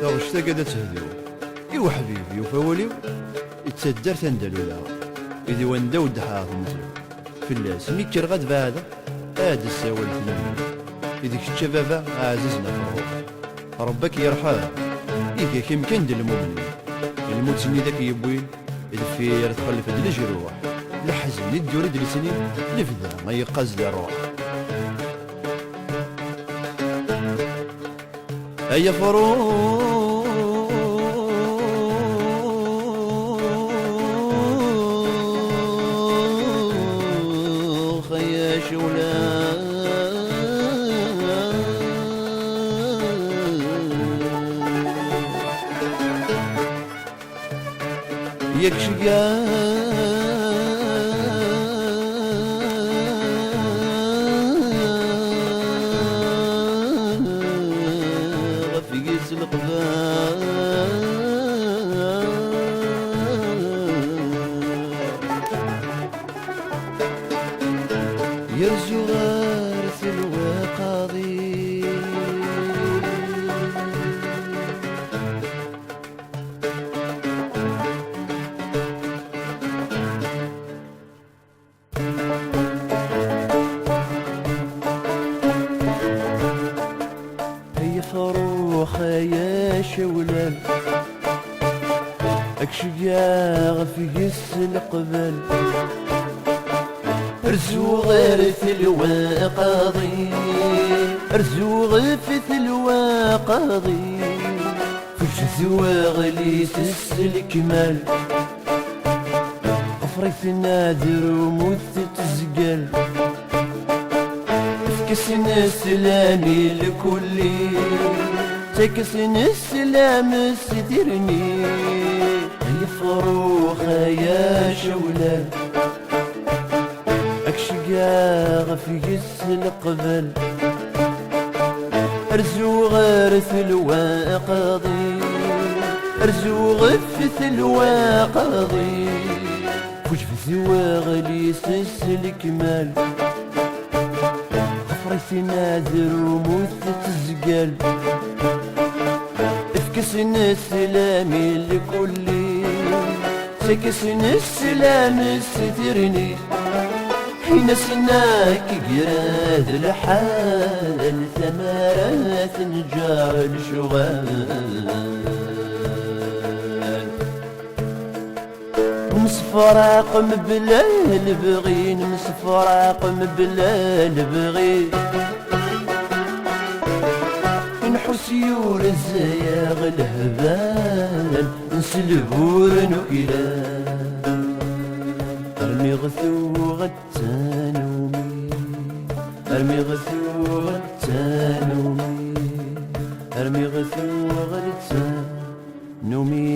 تغشتا قد تهديو إيوا حبيبي وفوليو يتسدر تندلولا إذا وندا ودحاها مزيو فلاس ميكر غد بعدا هاد الساول ثنين إذا كتشا بابا عزيزنا في الروح ربك يرحم إذا كم كان دل المؤمنين الموت سني ذاك يبوين الفير تخلف دل جروح الحزن الدور دل سنين نفذا ما يقاز الروح هيا فروخ يا شولان يكشقا غفيس القبان يرجو غارث الوقاضي فروخ يا شولان اكشقا في قس القبل ارزو غير في الواقاضي ارزو غير في الواقاضي فش زواغلي الكمال افريت نادر وموت تزقل تكسن السلامي لكلي تكسن السلام سترني يا فروخ يا شولان اكشقا في قس القبل ارزو غارث الواقاضي ارزو غفث الواقاضي فوش في زواغلي سس الكمال فريت نادر وموت تزقل افكسن السلامي لكلي تكسن السلام سترني حين سناك قراد الحال ثمرات نجار الشغال مسفراق مبلا البغين مسفراق مبلا البغين نحس يور الزياغ الهبال نسلبور نكلان ارمي غثوغ التانومي ارمي غثوغ التانومي ارمي غثوغ التانومي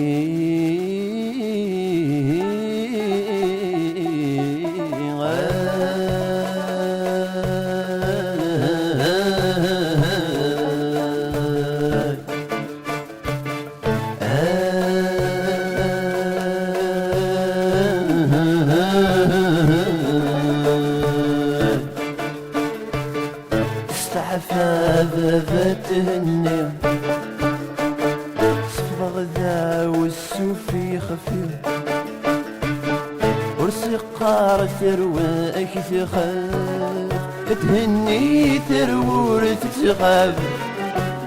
استعفى تهني صفغ ذا والسوفي خفيف ورسي قار ترواك تخاف تهني ترور تتغاب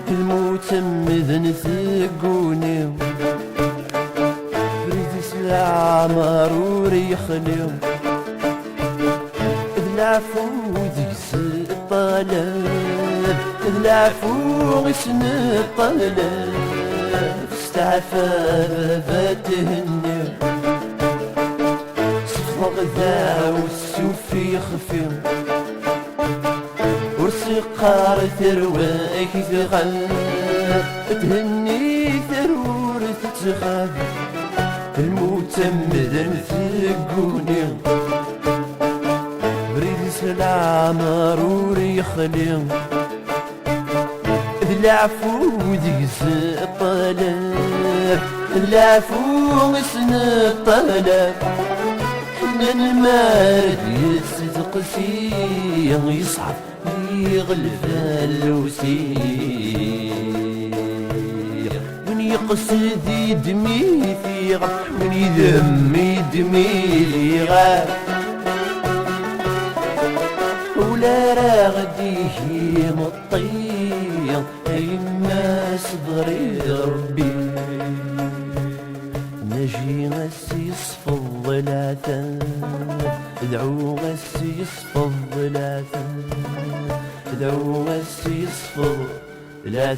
الموت مذن ثقوني بريد سلع مرور يخليهم العفو ديس الطلب العفو غسن الطلب استعفى فتهني صفغ ذا والسوفي خفيم ورسي قار ثرواك تغلب تهني ثرور تتغاب الموت مذن ثقوني بريد سلع مرور يخليهم العفو ديس الطلب العفو غسن الطلب حنا المارد يستقسي يصعب يغلف اللوسير من يقصد يدمي في غاب من يذم يدمي لي غاب ولا راغديه مطير ايما صبري ربي نجي غسي يصفض لا ادعو غسي يصفض لا ادعو غسي يصفض لا